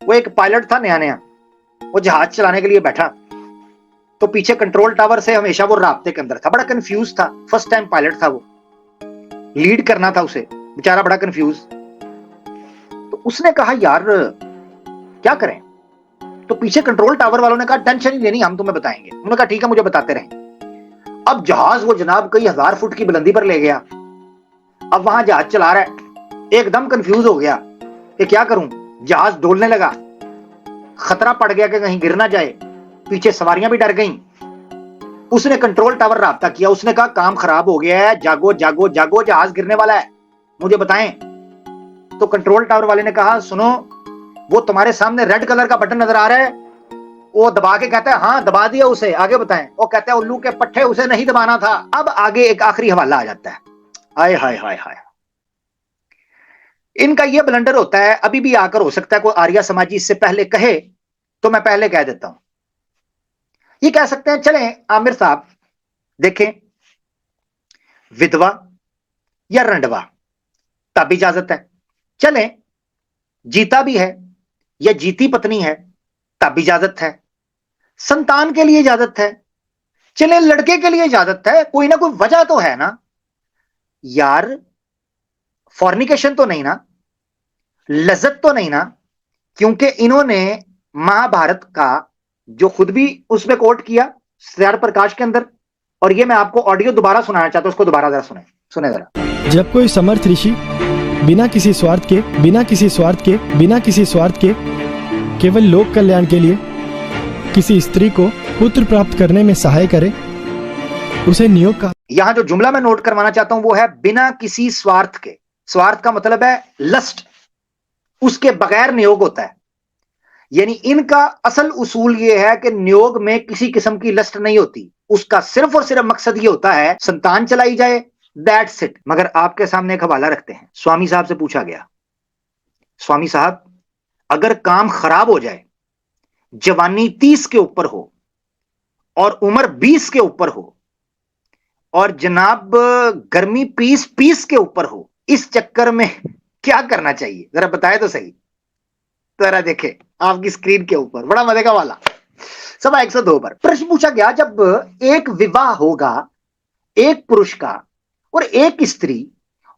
वो एक पायलट था नया नया, वो जहाज चलाने के लिए बैठा, तो पीछे कंट्रोल टावर से हमेशा वो राब्ते के अंदर था, बड़ा कंफ्यूज था, फर्स्ट टाइम पायलट था, वो लीड करना था उसे, बेचारा बड़ा कंफ्यूज। तो उसने कहा यार क्या करें, तो पीछे कंट्रोल टावर वालों ने कहा टेंशन नहीं लेनी, हम तुम्हें बताएंगे। उन्होंने कहा ठीक है, मुझे बताते रहें। अब जहाज वो जनाब कई 1000 फुट की बुलंदी पर ले गया। अब वहां जहाज चला रहा है, एकदम कंफ्यूज हो गया कि क्या करूं, जहाज डोलने लगा, खतरा पड़ गया कि कहीं गिर ना जाए, पीछे सवारियां भी डर गईं। उसने कंट्रोल टावर राब्ता किया, उसने कहा काम खराब हो गया है, जागो जागो जागो, जहाज गिरने वाला है, मुझे बताएं। तो कंट्रोल टावर वाले ने कहा सुनो, वो तुम्हारे सामने रेड कलर का बटन नजर आ रहा है, वो दबा के कहता है हाँ दबा दिया उसे, आगे बताएं। वो कहता है उल्लू के पट्टे, उसे नहीं दबाना था। अब आगे एक आखिरी हवाला आ जाता है। हाय हाय हाय हाय, इनका यह ब्लंडर होता है, अभी भी आकर हो सकता है कोई आर्या समाजी इससे पहले कहे, तो मैं पहले कह देता हूं। ये कह सकते हैं चलें आमिर साहब देखें, विधवा या रंडवा तब इजाजत है, चलें जीता भी है या जीती पत्नी है तब इजाजत है, संतान के लिए इजाजत है, चले लड़के के लिए इजाजत है, कोई ना कोई वजह तो है ना यार, फॉर्निकेशन तो नहीं ना, लज्जत तो नहीं ना, क्योंकि इन्होंने महाभारत का जो खुद भी उसमें कोट किया श्रेय प्रकाश के अंदर, और ये मैं आपको ऑडियो दोबारा सुनाना चाहता हूं, उसको दोबारा जरा सुने सुने जरा। जब कोई समर्थ ऋषि बिना किसी स्वार्थ के केवल लोक कल्याण के लिए किसी स्त्री को पुत्र प्राप्त करने में सहाय करे, उसे नियोग का। यहां जो जुमला मैं नोट करवाना चाहता हूं वो है बिना किसी स्वार्थ के। स्वार्थ का मतलब है लस्ट, उसके बगैर नियोग होता है। यानी इनका असल उसूल यह है कि नियोग में किसी किस्म की लस्ट नहीं होती, उसका सिर्फ और सिर्फ मकसद यह होता है संतान चलाई जाए, दैट्स इट। मगर आपके सामने एक हवाला रखते हैं। स्वामी साहब से पूछा गया, स्वामी साहब अगर काम खराब हो जाए, जवानी 30 के ऊपर हो और उम्र 20 के ऊपर हो और जनाब गर्मी 20 के ऊपर हो, इस चक्कर में क्या करना चाहिए, जरा बताए तो सही। जरा देखे आपकी स्क्रीन के ऊपर, बड़ा मजे का वाला, सवा 102 पर प्रश्न पूछा गया, जब एक विवाह होगा एक पुरुष का और एक स्त्री,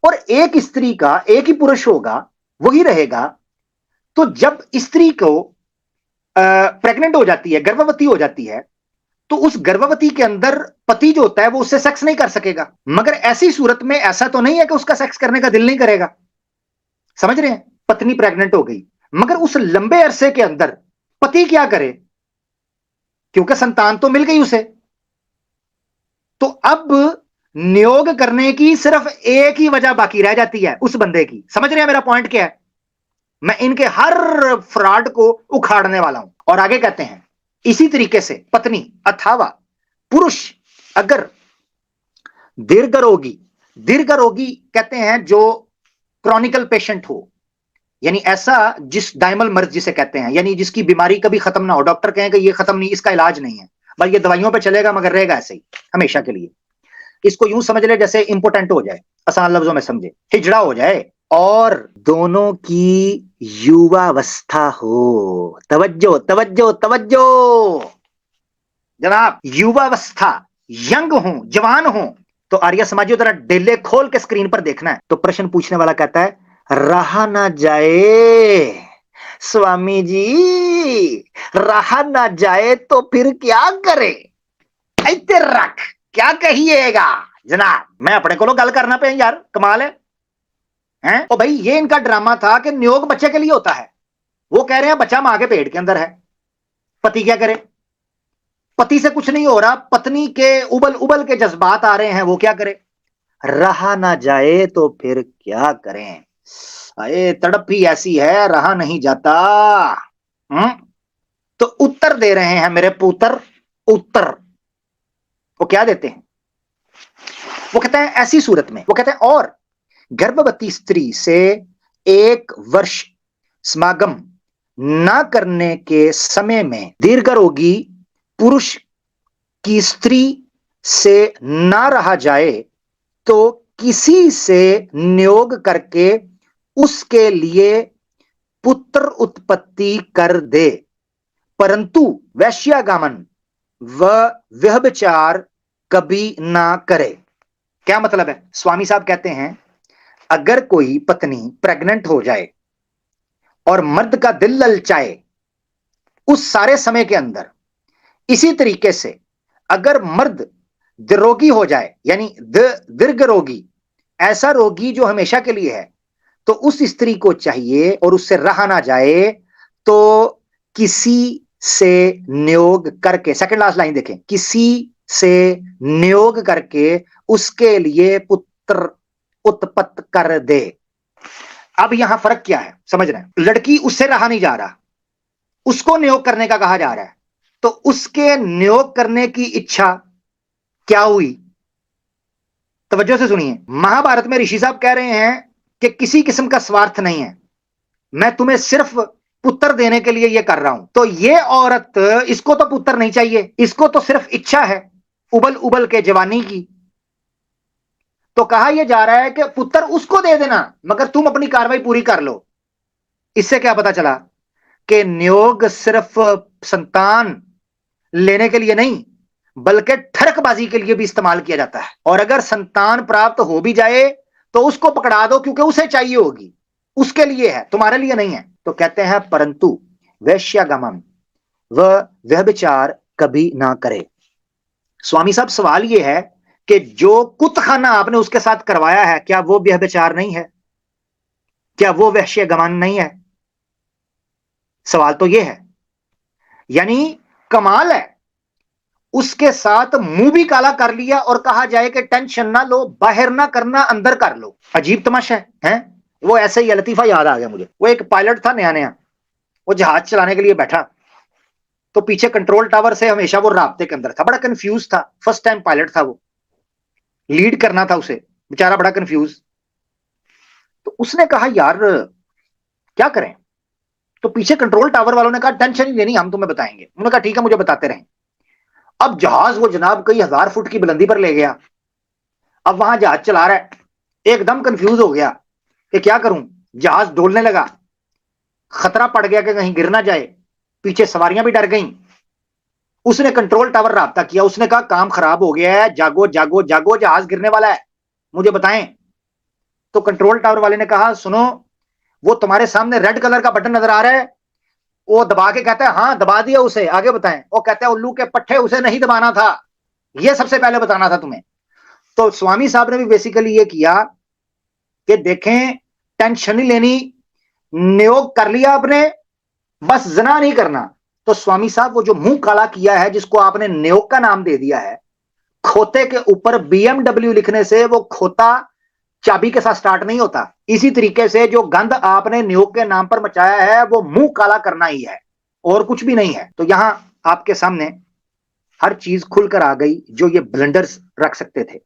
और एक स्त्री का एक ही पुरुष होगा, वही रहेगा, तो जब स्त्री को प्रेग्नेंट हो जाती है, गर्भवती हो जाती है, तो उस गर्भवती के अंदर पति जो होता है वो उससे सेक्स नहीं कर सकेगा। मगर ऐसी सूरत में ऐसा तो नहीं है कि उसका सेक्स करने का दिल नहीं करेगा, समझ रहे हैं। पत्नी प्रेग्नेंट हो गई, मगर उस लंबे अरसे के अंदर पति क्या करे, क्योंकि संतान तो मिल गई उसे। तो अब नियोग करने की सिर्फ एक ही वजह बाकी रह जाती है उस बंदे की। समझ रहे हैं मेरा पॉइंट क्या है। मैं इनके हर फ्रॉड को उखाड़ने वाला हूं। और आगे कहते हैं इसी तरीके से पत्नी अथवा पुरुष अगर दीर्घ रोगी कहते हैं जो क्रॉनिकल पेशेंट हो, यानी ऐसा जिस दाइमल मर्ज जिसे कहते हैं, यानी जिसकी बीमारी कभी खत्म ना हो, डॉक्टर कहें कि ये खत्म नहीं, इसका इलाज नहीं है, भाई ये दवाइयों पे चलेगा मगर रहेगा ऐसे ही हमेशा के लिए। इसको यूं समझ ले जैसे इंपोर्टेंट हो जाए, आसान लफ्जों में समझे, हिजड़ा हो जाए, और दोनों की युवावस्था हो। तवज्जो तवज्जो तवज्जो जनाब, युवावस्था, यंग हो, जवान हो। तो आर्य समाजियों तरह डेले खोल के स्क्रीन पर देखना है। तो प्रश्न पूछने वाला कहता है रहा ना जाए स्वामी जी, रहा ना जाए तो फिर क्या करे, ऐते रख क्या कहिएगा जनाब। मैं अपने को गल करना पे यार, कमाल है हैं? ओ भाई ये इनका ड्रामा था कि नियोग बच्चे के लिए होता है। वो कह रहे हैं बच्चा मां के पेट के अंदर है, पति क्या करे, पति से कुछ नहीं हो रहा, पत्नी के उबल उबल के जज्बात आ रहे हैं, वो क्या करे, रहा ना जाए तो फिर क्या करें। अरे तड़प ही ऐसी है, रहा नहीं जाता। तो उत्तर दे रहे हैं मेरे पुत्र, उत्तर वो क्या देते हैं, वो कहते हैं ऐसी सूरत में, वो कहते हैं और गर्भवती स्त्री से 1 वर्ष समागम ना करने के समय में दीर्घ रोगी पुरुष की स्त्री से ना रहा जाए तो किसी से नियोग करके उसके लिए पुत्र उत्पत्ति कर दे, परंतु वैश्यागमन व व्यभिचार कभी ना करे। क्या मतलब है? स्वामी साहब कहते हैं अगर कोई पत्नी प्रेग्नेंट हो जाए और मर्द का दिल ललचाए उस सारे समय के अंदर, इसी तरीके से अगर मर्द रोगी हो जाए, यानी दीर्घ रोगी, ऐसा रोगी जो हमेशा के लिए है, तो उस स्त्री को चाहिए और उससे रहा ना जाए तो किसी से नियोग करके, सेकंड लास्ट लाइन देखें, किसी से नियोग करके उसके लिए पुत्र उत्पत्त कर दे। अब यहां फर्क क्या है समझ रहे हैं? लड़की उससे रहा नहीं जा रहा, उसको नियोग करने का कहा जा रहा है, तो उसके नियोग करने की इच्छा क्या हुई? तवज्जो से सुनिए, महाभारत में ऋषि साहब कह रहे हैं कि किसी किस्म का स्वार्थ नहीं है, मैं तुम्हें सिर्फ पुत्र देने के लिए यह कर रहा हूं। तो ये औरत, इसको तो पुत्र नहीं चाहिए, इसको तो सिर्फ इच्छा है उबल उबल के जवानी की। तो कहा यह जा रहा है कि पुत्र उसको दे देना, मगर तुम अपनी कार्रवाई पूरी कर लो। इससे क्या पता चला कि नियोग सिर्फ संतान लेने के लिए नहीं, बल्कि ठरकबाजी के लिए भी इस्तेमाल किया जाता है। और अगर संतान प्राप्त हो भी जाए तो उसको पकड़ा दो, क्योंकि उसे चाहिए होगी, उसके लिए है, तुम्हारे लिए नहीं है। तो कहते हैं परंतु वैश्यागमन व व्यभिचार कभी ना करे। स्वामी साहब सवाल यह है कि जो कुतखाना आपने उसके साथ करवाया है, क्या वो व्यभिचार नहीं है? क्या वो वैश्यागमन नहीं है? सवाल तो यह है। यानी कमाल है, उसके साथ मुंह भी काला कर लिया और कहा जाए कि टेंशन ना लो, बाहर ना करना, अंदर कर लो। अजीब तमाशा है? वो ऐसे ही लतीफा याद आ गया मुझे। वो एक पायलट था नया नया, वो जहाज चलाने के लिए बैठा, तो पीछे कंट्रोल टावर से हमेशा वो राब्ते के अंदर था, बड़ा कंफ्यूज था, फर्स्ट टाइम पायलट था, वो लीड करना था उसे, बेचारा बड़ा कंफ्यूज। तो उसने कहा यार क्या करें? तो पीछे कंट्रोल टावर वालों ने कहा टेंशन नहीं लेनी, हम तुम्हें बताएंगे। उन्होंने कहा ठीक है, मुझे बताते रहें। अब जहाज वो जनाब कई 1000 फुट की बुलंदी पर ले गया। अब वहां जहाज चला रहा है, एकदम कंफ्यूज हो गया कि क्या करूं। जहाज डोलने लगा, खतरा पड़ गया कि कहीं गिर ना जाए, पीछे सवारियां भी डर गईं। उसने कंट्रोल टावर राब्ता किया, उसने कहा काम खराब हो गया है, जागो जागो जागो, जहाज गिरने वाला है, मुझे बताएं। तो कंट्रोल टावर वाले ने कहा सुनो, वो तुम्हारे सामने रेड कलर का बटन नजर आ रहा है, वो दबा के कहता है हाँ दबा दिया उसे, आगे बताएं। वो कहता है उल्लू के पट्टे, उसे नहीं दबाना था, ये सबसे पहले बताना था तुम्हें। तो स्वामी साहब ने भी बेसिकली ये किया कि देखें टेंशन नहीं लेनी, नियोग कर लिया आपने, बस जना नहीं करना। तो स्वामी साहब वो जो मुंह काला किया है, जिसको आपने नियोग का नाम दे दिया है, खोते के ऊपर BMW लिखने से वो खोता चाबी के साथ स्टार्ट नहीं होता। इसी तरीके से जो गंद आपने नियोग के नाम पर मचाया है, वो मुंह काला करना ही है और कुछ भी नहीं है। तो यहां आपके सामने हर चीज खुलकर आ गई जो ये ब्लंडर्स रख सकते थे।